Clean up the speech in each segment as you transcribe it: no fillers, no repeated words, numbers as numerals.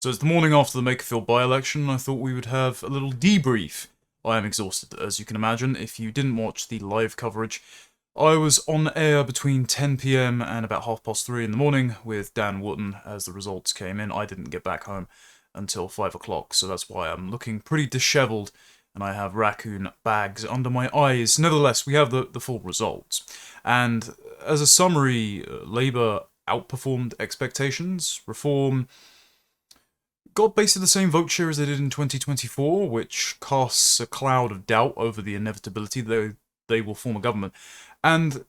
So it's the morning after the Makerfield by-election, and I thought we would have a little debrief. I am exhausted, as you can imagine, if you didn't watch the live coverage. I was on air between 10 PM and about 3:30 in the morning with Dan Wootton as the results came in. I didn't get back home until 5 o'clock, so that's why I'm looking pretty dishevelled and I have raccoon bags under my eyes. Nevertheless, we have the full results. And as a summary, Labour outperformed expectations. Reform got basically the same vote share as they did in 2024, which casts a cloud of doubt over the inevitability that they will form a government. And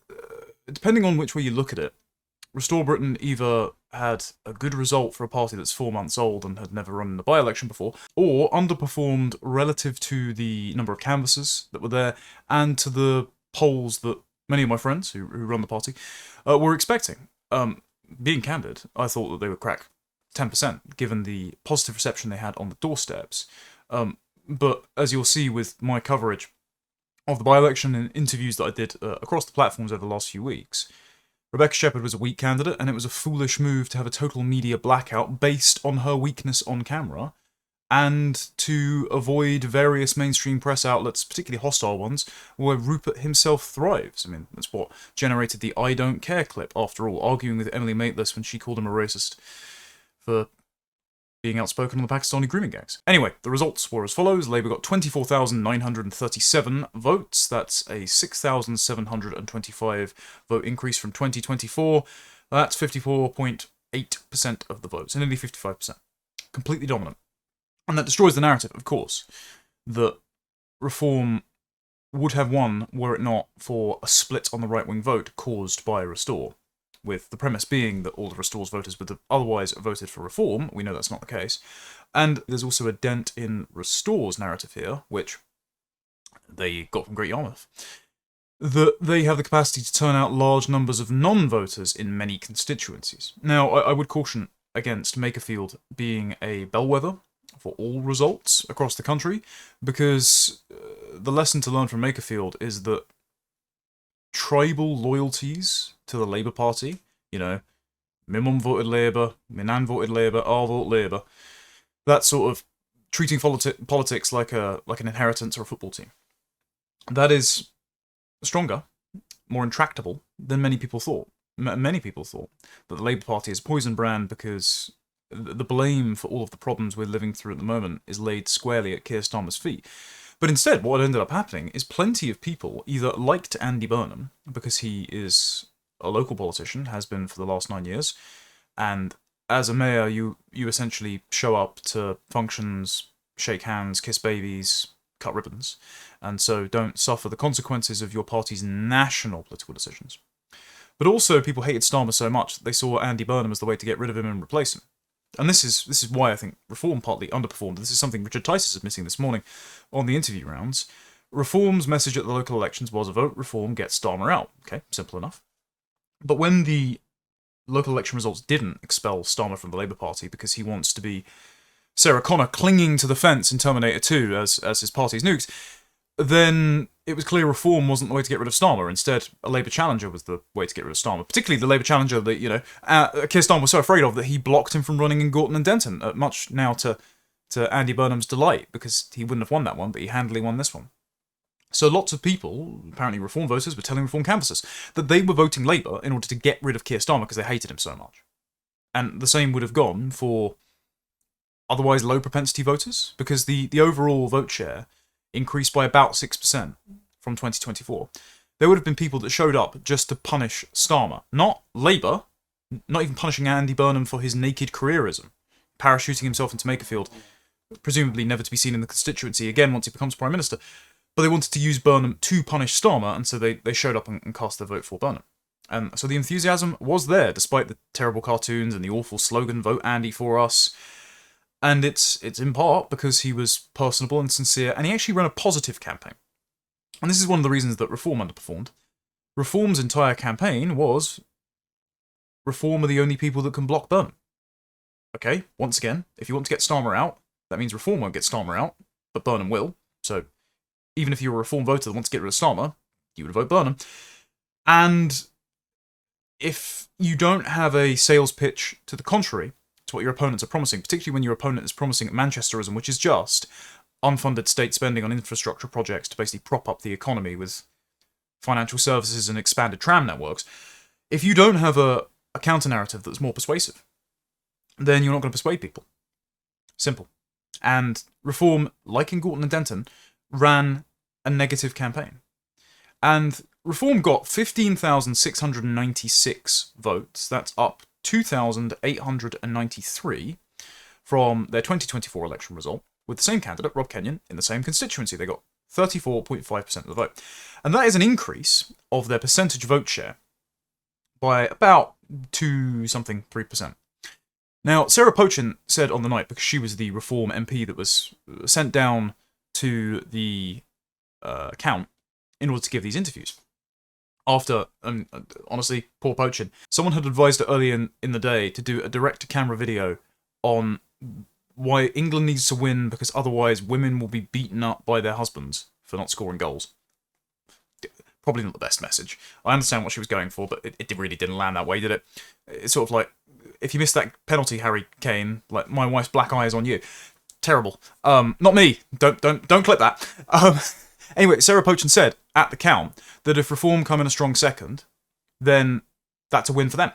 depending on which way you look at it, Restore Britain either had a good result for a party that's 4 months old and had never run in a by-election before, or underperformed relative to the number of canvassers that were there and to the polls that many of my friends who run the party were expecting. Being candid, I thought that they would crack 10%, given the positive reception they had on the doorsteps. But as you'll see with my coverage of the by-election and interviews that I did across the platforms over the last few weeks, Rebecca Shepherd was a weak candidate, and it was a foolish move to have a total media blackout based on her weakness on camera, and to avoid various mainstream press outlets, particularly hostile ones, where Rupert himself thrives. I mean, that's what generated the I Don't Care clip, after all, arguing with Emily Maitlis when she called him a racist for being outspoken on the Pakistani grooming gangs. Anyway, the results were as follows. Labour got 24,937 votes. That's a 6,725 vote increase from 2024. That's 54.8% of the votes, nearly 55%. Completely dominant. And that destroys the narrative, of course, that Reform would have won were it not for a split on the right-wing vote caused by Restore, with the premise being that all of Restore's voters would have otherwise voted for Reform. We know that's not the case. And there's also a dent in Restore's narrative here, which they got from Great Yarmouth, that they have the capacity to turn out large numbers of non-voters in many constituencies. Now, I would caution against Makerfield being a bellwether for all results across the country, because the lesson to learn from Makerfield is that tribal loyalties to the Labour Party, my mum voted Labour, my nan voted Labour, I'll vote Labour, that sort of treating politics like an inheritance or a football team, that is stronger, more intractable than many people thought. Many people thought that the Labour Party is a poison brand because the blame for all of the problems we're living through at the moment is laid squarely at Keir Starmer's feet. But instead, what ended up happening is plenty of people either liked Andy Burnham, because he is a local politician, has been for the last 9 years, and as a mayor, you essentially show up to functions, shake hands, kiss babies, cut ribbons, and so don't suffer the consequences of your party's national political decisions. But also, people hated Starmer so much that they saw Andy Burnham as the way to get rid of him and replace him. And this is why I think Reform partly underperformed. This is something Richard Tice is admitting this morning on the interview rounds. Reform's message at the local elections was a vote Reform, get Starmer out. Okay, simple enough. But when the local election results didn't expel Starmer from the Labour Party because he wants to be Sarah Connor clinging to the fence in Terminator 2 as his party's nukes, then it was clear Reform wasn't the way to get rid of Starmer. Instead, a Labour challenger was the way to get rid of Starmer. Particularly the Labour challenger that, Keir Starmer was so afraid of that he blocked him from running in Gorton and Denton, much now to Andy Burnham's delight, because he wouldn't have won that one, but he handily won this one. So lots of people, apparently Reform voters, were telling Reform canvassers that they were voting Labour in order to get rid of Keir Starmer because they hated him so much. And the same would have gone for otherwise low propensity voters, because the overall vote share increased by about 6% from 2024. There would have been people that showed up just to punish Starmer. Not Labour, not even punishing Andy Burnham for his naked careerism, parachuting himself into Makerfield, presumably never to be seen in the constituency again once he becomes Prime Minister. But they wanted to use Burnham to punish Starmer, and so they showed up and cast their vote for Burnham. And so the enthusiasm was there, despite the terrible cartoons and the awful slogan, vote Andy for us. And it's in part because he was personable and sincere, and he actually ran a positive campaign. And this is one of the reasons that Reform underperformed. Reform's entire campaign was, Reform are the only people that can block Burnham. Okay, once again, if you want to get Starmer out, that means Reform won't get Starmer out, but Burnham will. So even if you're a Reform voter that wants to get rid of Starmer, you would vote Burnham. And if you don't have a sales pitch to the contrary, to what your opponents are promising, particularly when your opponent is promising Manchesterism, which is just unfunded state spending on infrastructure projects to basically prop up the economy with financial services and expanded tram networks. If you don't have a counter-narrative that's more persuasive, then you're not going to persuade people. Simple. And Reform, like in Gorton and Denton, ran a negative campaign. And Reform got 15,696 votes. That's up 2,893 from their 2024 election result, with the same candidate, Rob Kenyon, in the same constituency. They got 34.5% of the vote. And that is an increase of their percentage vote share by about 3%. Now, Sarah Pochin said on the night, because she was the Reform MP that was sent down to the count in order to give these interviews. After, honestly, poor Pochin, someone had advised her early in the day to do a direct-to-camera video on why England needs to win because otherwise women will be beaten up by their husbands for not scoring goals. Probably not the best message. I understand what she was going for, but it really didn't land that way, did it? It's sort of like, if you missed that penalty, Harry Kane, like, my wife's black eye is on you. Terrible. Not me. Don't clip that. Anyway, Sarah Pochin said at the count that if Reform come in a strong second, then that's a win for them.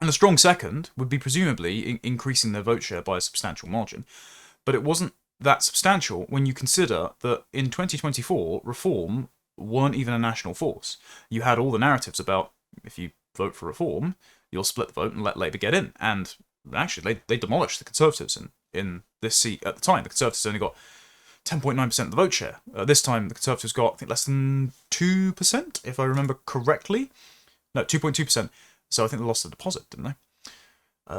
And a strong second would be presumably increasing their vote share by a substantial margin. But it wasn't that substantial when you consider that in 2024, Reform weren't even a national force. You had all the narratives about, if you vote for Reform, you'll split the vote and let Labour get in. And actually, they demolished the Conservatives in this seat at the time. The Conservatives only got 10.9% of the vote share. This time, the Conservatives got, I think, less than 2%, if I remember correctly. No, 2.2%. So I think they lost the deposit, didn't they?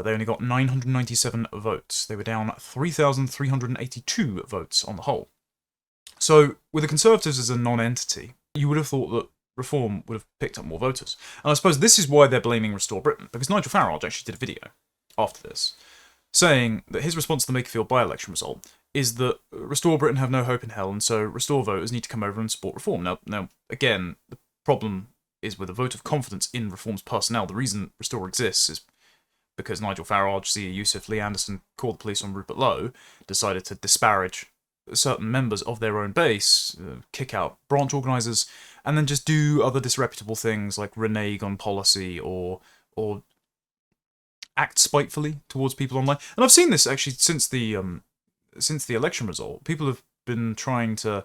They only got 997 votes. They were down 3,382 votes on the whole. So, with the Conservatives as a non-entity, you would have thought that Reform would have picked up more voters. And I suppose this is why they're blaming Restore Britain, because Nigel Farage actually did a video after this, saying that his response to the Makerfield by-election result is that Restore Britain have no hope in hell, and so Restore voters need to come over and support Reform. Now, again, the problem is with a vote of confidence in Reform's personnel. The reason Restore exists is because Nigel Farage, Zia Youssef, Lee Anderson called the police on Rupert Lowe, decided to disparage certain members of their own base, kick out branch organisers, and then just do other disreputable things like renege on policy or act spitefully towards people online. And I've seen this actually since the election result. People have been trying to,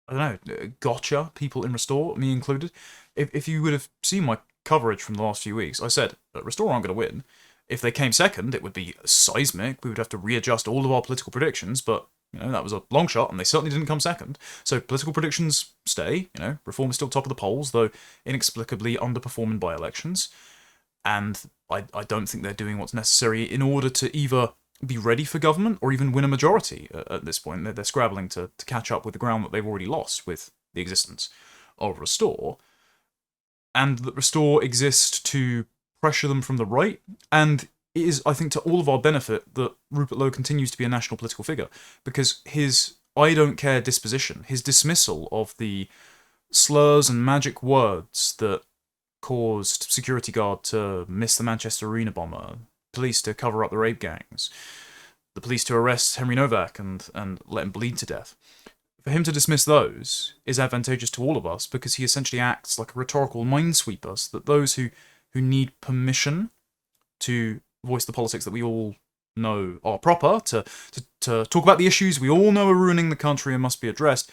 I don't know, gotcha people in Restore, me included. If you would have seen my coverage from the last few weeks, I said Restore aren't going to win. If they came second, it would be seismic. We would have to readjust all of our political predictions, but that was a long shot, and they certainly didn't come second. So political predictions stay. Reform is still top of the polls, though inexplicably underperforming by elections. And I don't think they're doing what's necessary in order to either be ready for government or even win a majority at this point. They're scrabbling to catch up with the ground that they've already lost with the existence of Restore. And that Restore exists to pressure them from the right, and it is, I think, to all of our benefit that Rupert Lowe continues to be a national political figure, because his I don't care disposition, his dismissal of the slurs and magic words that caused security guard to miss the Manchester Arena bomber, police to cover up the rape gangs, the police to arrest Henry Novak and let him bleed to death. For him to dismiss those is advantageous to all of us, because he essentially acts like a rhetorical minesweeper, so that those who need permission to voice the politics that we all know are proper, to talk about the issues we all know are ruining the country and must be addressed,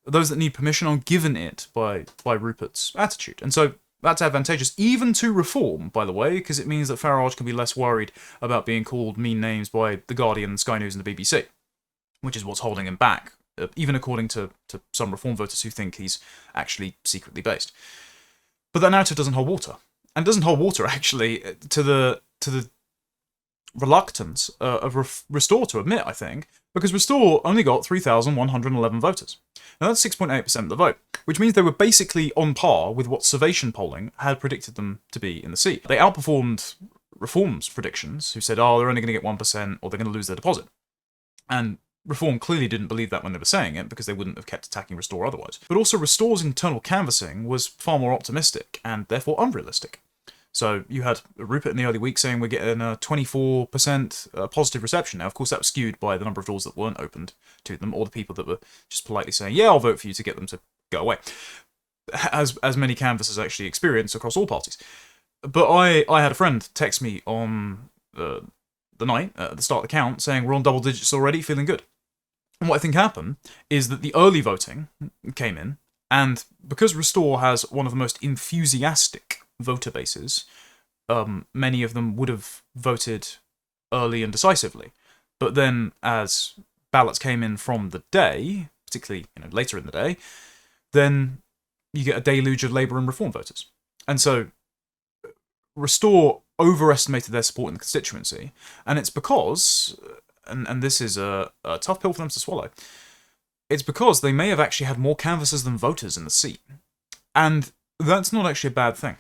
those that need permission are given it by Rupert's attitude. And so that's advantageous, even to Reform, by the way, because it means that Farage can be less worried about being called mean names by The Guardian, Sky News and the BBC, which is what's holding him back, even according to some Reform voters who think he's actually secretly based. But that narrative doesn't hold water. And it doesn't hold water, actually, to the reluctance of Restore to admit, I think, because Restore only got 3,111 voters. Now that's 6.8% of the vote, which means they were basically on par with what Survation polling had predicted them to be in the seat. They outperformed Reform's predictions, who said, they're only going to get 1% or they're going to lose their deposit. And Reform clearly didn't believe that when they were saying it, because they wouldn't have kept attacking Restore otherwise. But also Restore's internal canvassing was far more optimistic and therefore unrealistic. So you had Rupert in the early week saying we're getting a 24% positive reception. Now, of course, that was skewed by the number of doors that weren't opened to them, or the people that were just politely saying, yeah, I'll vote for you, to get them to go away. As many canvassers actually experience across all parties. But I had a friend text me on the night, at the start of the count, saying we're on double digits already, feeling good. And what I think happened is that the early voting came in, and because Restore has one of the most enthusiastic voter bases, many of them would have voted early and decisively. But then, as ballots came in from the day, particularly later in the day, then you get a deluge of Labour and Reform voters. And so Restore overestimated their support in the constituency, and it's because, and this is a tough pill for them to swallow, it's because they may have actually had more canvassers than voters in the seat. And that's not actually a bad thing.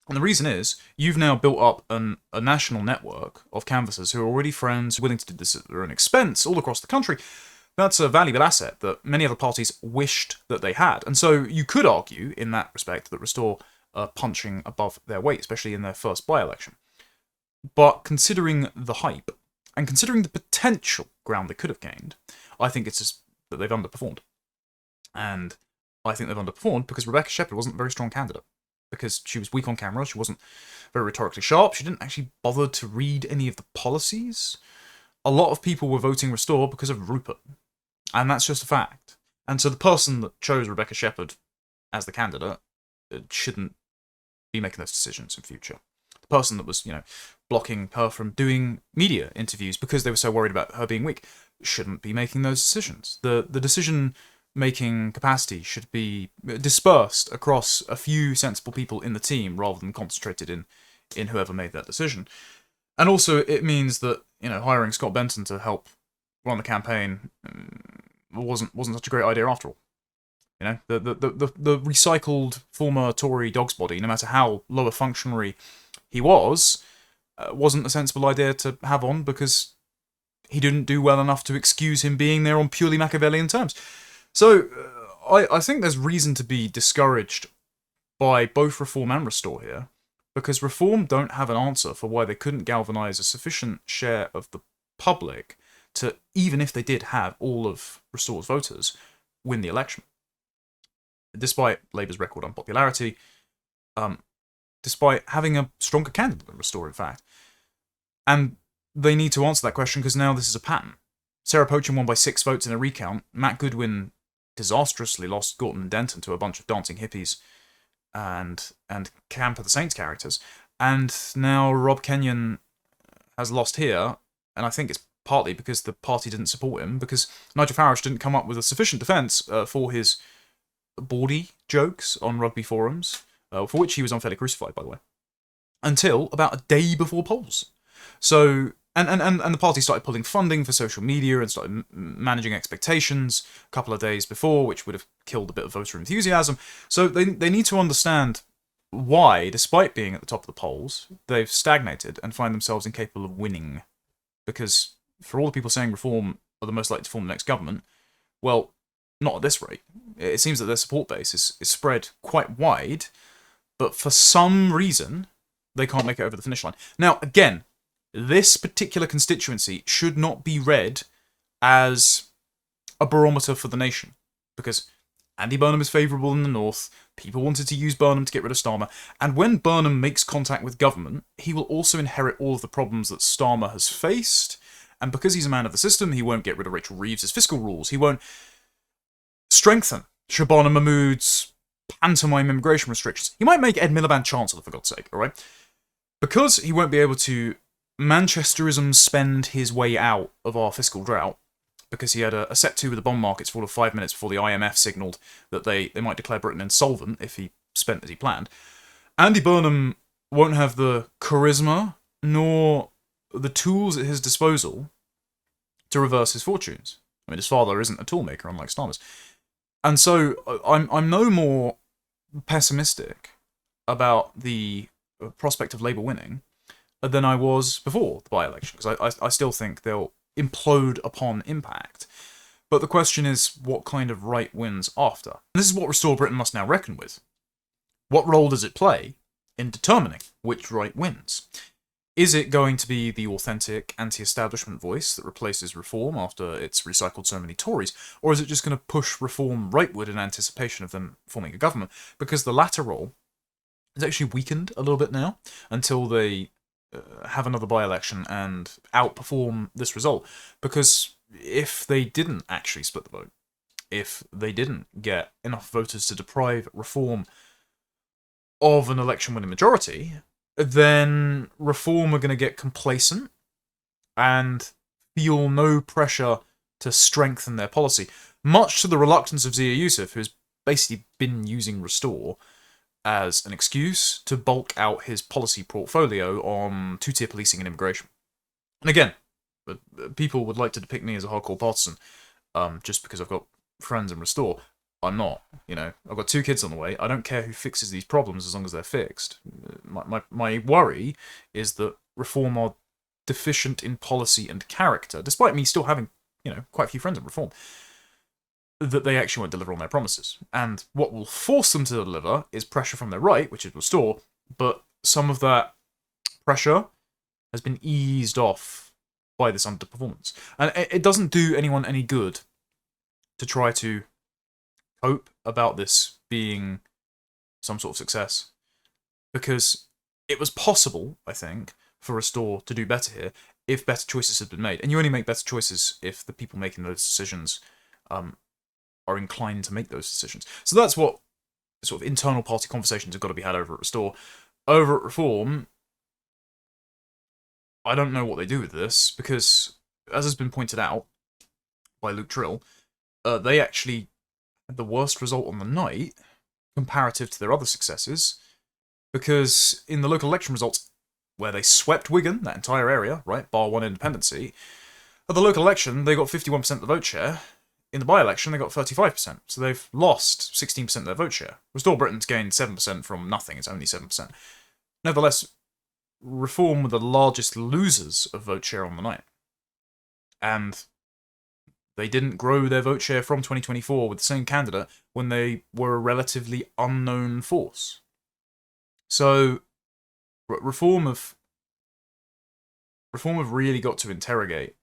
And the reason is, you've now built up a national network of canvassers who are already friends, willing to do this at their own expense all across the country. That's a valuable asset that many other parties wished that they had. And so you could argue, in that respect, that Restore are punching above their weight, especially in their first by-election. But considering the hype, and considering the potential ground they could have gained, I think it's just that they've underperformed. And I think they've underperformed because Rebecca Shepherd wasn't a very strong candidate. Because she was weak on camera, she wasn't very rhetorically sharp, she didn't actually bother to read any of the policies. A lot of people were voting Restore because of Rupert. And that's just a fact. And so the person that chose Rebecca Shepherd as the candidate shouldn't be making those decisions in future. The person that was, blocking her from doing media interviews because they were so worried about her being weak shouldn't be making those decisions. The decision-making capacity should be dispersed across a few sensible people in the team rather than concentrated in whoever made that decision. And also, it means that, hiring Scott Benton to help run the campaign wasn't such a great idea after all. The recycled former Tory dog's body, no matter how lower functionary he was, wasn't a sensible idea to have on because he didn't do well enough to excuse him being there on purely Machiavellian terms. So I think there's reason to be discouraged by both Reform and Restore here, because Reform don't have an answer for why they couldn't galvanise a sufficient share of the public to, even if they did have all of Restore's voters, win the election. Despite Labour's record unpopularity, despite having a stronger candidate than Restore, in fact. And they need to answer that question because now this is a pattern. Sarah Pocham won by 6 votes in a recount. Matt Goodwin disastrously lost Gorton and Denton to a bunch of dancing hippies and Camp of the Saints characters. And now Rob Kenyon has lost here, and I think it's partly because the party didn't support him, because Nigel Farage didn't come up with a sufficient defence for his bawdy jokes on rugby forums, for which he was unfairly crucified, by the way, until about a day before polls. So, and the party started pulling funding for social media and started managing expectations a couple of days before, which would have killed a bit of voter enthusiasm. So they need to understand why, despite being at the top of the polls, they've stagnated and find themselves incapable of winning. Because for all the people saying Reform are the most likely to form the next government, well, not at this rate. It seems that their support base is spread quite wide, but for some reason, they can't make it over the finish line. Now, again, this particular constituency should not be read as a barometer for the nation, because Andy Burnham is favourable in the north, people wanted to use Burnham to get rid of Starmer, and when Burnham makes contact with government, he will also inherit all of the problems that Starmer has faced, and because he's a man of the system, he won't get rid of Rachel Reeves' fiscal rules, he won't strengthen Shabana Mahmood's pantomime immigration restrictions. He might make Ed Miliband Chancellor, for God's sake, alright? Because he won't be able to Manchesterism spend his way out of our fiscal drought, because he had a set to with the bond markets for all of 5 minutes before the IMF signalled that they might declare Britain insolvent if he spent as he planned. Andy Burnham won't have the charisma nor the tools at his disposal to reverse his fortunes. I mean, his father isn't a toolmaker, unlike Starmer's. And so I'm no more pessimistic about the prospect of Labour winning than I was before the by-election, because I still think they'll implode upon impact. But the question is, what kind of right wins after? And this is what Restore Britain must now reckon with. What role does it play in determining which right wins. Is it going to be the authentic anti-establishment voice that replaces Reform after it's recycled so many Tories, or is it just going to push Reform rightward in anticipation of them forming a government? Because the latter role is actually weakened a little bit now until they have another by-election and outperform this result. Because if they didn't actually split the vote, if they didn't get enough voters to deprive Reform of an election-winning majority, then Reform are going to get complacent and feel no pressure to strengthen their policy, much to the reluctance of Zia Youssef, who's basically been using Restore as an excuse to bulk out his policy portfolio on two-tier policing and immigration. And again, people would like to depict me as a hardcore partisan just because I've got friends in Restore. I'm not, I've got 2 kids on the way. I don't care who fixes these problems as long as they're fixed. My worry is that Reform are deficient in policy and character, despite me still having, quite a few friends in Reform, that they actually won't deliver on their promises. And what will force them to deliver is pressure from their right, which is Restore, but some of that pressure has been eased off by this underperformance. And it doesn't do anyone any good to try to hope about this being some sort of success, because it was possible, I think, for Restore to do better here if better choices had been made. And you only make better choices if the people making those decisions are inclined to make those decisions. So that's what sort of internal party conversations have got to be had over at Restore. Over at Reform, I don't know what they do with this, because, as has been pointed out by Luke Trill, they actually had the worst result on the night comparative to their other successes, because in the local election results, where they swept Wigan, that entire area, right, bar one independent seat, at the local election, they got 51% of the vote share. In the by-election, they got 35%, so they've lost 16% of their vote share. Restore Britain's gained 7% from nothing, it's only 7%. Nevertheless, Reform were the largest losers of vote share on the night. And they didn't grow their vote share from 2024 with the same candidate when they were a relatively unknown force. So, Reform have really got to interrogate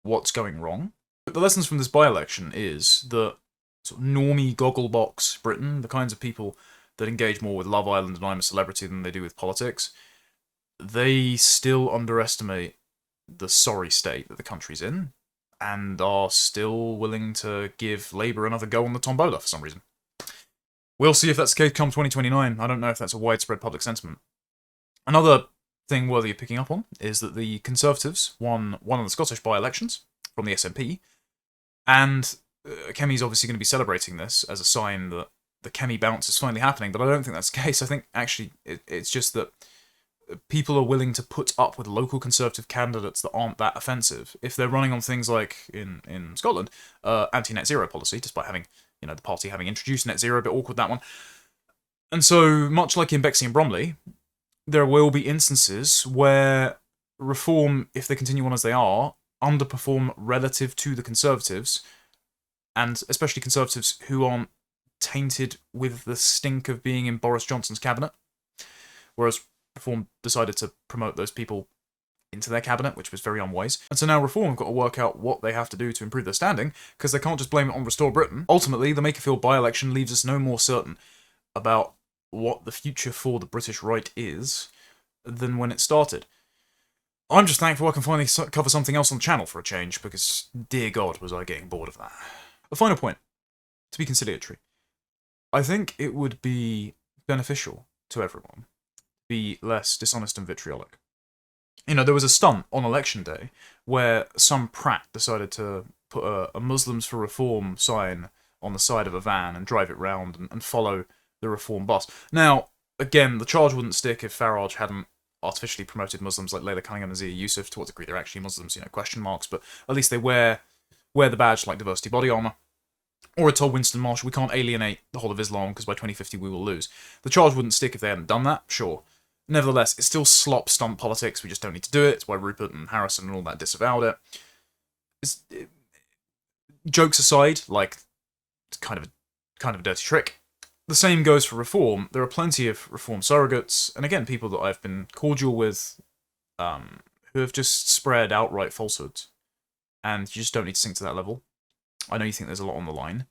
what's going wrong. But the lessons from this by-election is that sort of normie gogglebox Britain, the kinds of people that engage more with Love Island and I'm a Celebrity than they do with politics, they still underestimate the sorry state that the country's in, and are still willing to give Labour another go on the tombola for some reason. We'll see if that's the case come 2029. I don't know if that's a widespread public sentiment. Another thing worthy of picking up on is that the Conservatives won one of the Scottish by-elections from the SNP, and Kemi's obviously going to be celebrating this as a sign that the Kemi bounce is finally happening, but I don't think that's the case. I think, actually, it's just that people are willing to put up with local Conservative candidates that aren't that offensive if they're running on things like, in Scotland, anti-net zero policy, despite having, the party having introduced net zero, a bit awkward, that one. And so, much like in Bexley and Bromley, there will be instances where Reform, if they continue on as they are, underperform relative to the Conservatives, and especially Conservatives who aren't tainted with the stink of being in Boris Johnson's cabinet, whereas Reform decided to promote those people into their cabinet, which was very unwise. And so now Reform have got to work out what they have to do to improve their standing, because they can't just blame it on Restore Britain. Ultimately, the Makerfield by-election leaves us no more certain about what the future for the British right is than when it started. I'm just thankful I can finally cover something else on the channel for a change, because, dear God, was I getting bored of that. A final point, to be conciliatory. I think it would be beneficial to everyone to be less dishonest and vitriolic. There was a stunt on election day where some prat decided to put a Muslims for Reform sign on the side of a van and drive it round and follow the Reform bus. Now, again, the charge wouldn't stick if Farage hadn't artificially promoted Muslims like Layla Cunningham and Zia Youssef. To what degree they're actually Muslims, question marks, but at least they wear the badge like diversity body armour. Or had told Winston Marshall, we can't alienate the whole of Islam because by 2050 we will lose. The charge wouldn't stick if they hadn't done that, sure. Nevertheless, it's still slop stunt politics, we just don't need to do it. It's why Rupert and Harrison and all that disavowed it. Jokes aside, like, it's kind of a dirty trick. the same goes for reform. There are plenty of reform surrogates, and again, people that I've been cordial with, who have just spread outright falsehoods, and you just don't need to sink to that level. I know you think there's a lot on the line,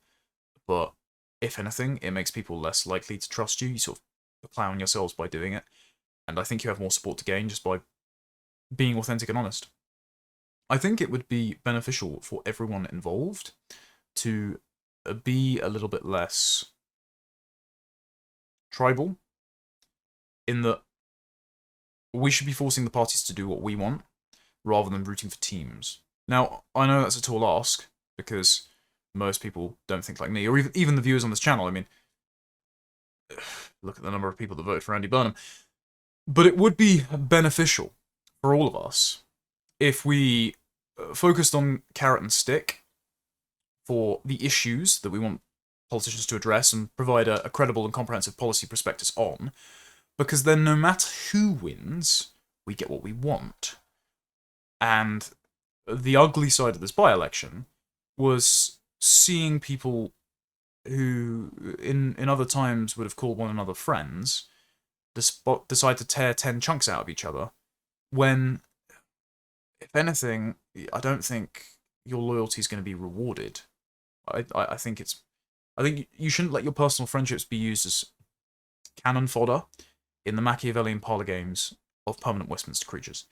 but if anything, it makes people less likely to trust you. You sort of play on yourselves by doing it, and I think you have more support to gain just by being authentic and honest. I think it would be beneficial for everyone involved to be a little bit less tribal, in that we should be forcing the parties to do what we want, rather than rooting for teams. Now, I know that's a tall ask, because most people don't think like me, or even the viewers on this channel. I mean, look at the number of people that voted for Andy Burnham. But it would be beneficial for all of us if we focused on carrot and stick for the issues that we want politicians to address and provide a credible and comprehensive policy prospectus on, because then no matter who wins, we get what we want. And the ugly side of this by-election was seeing people who, in other times, would have called one another friends, decide to tear 10 chunks out of each other, when, if anything, I don't think your loyalty is going to be rewarded. I think you shouldn't let your personal friendships be used as cannon fodder in the Machiavellian parlor games of permanent Westminster creatures.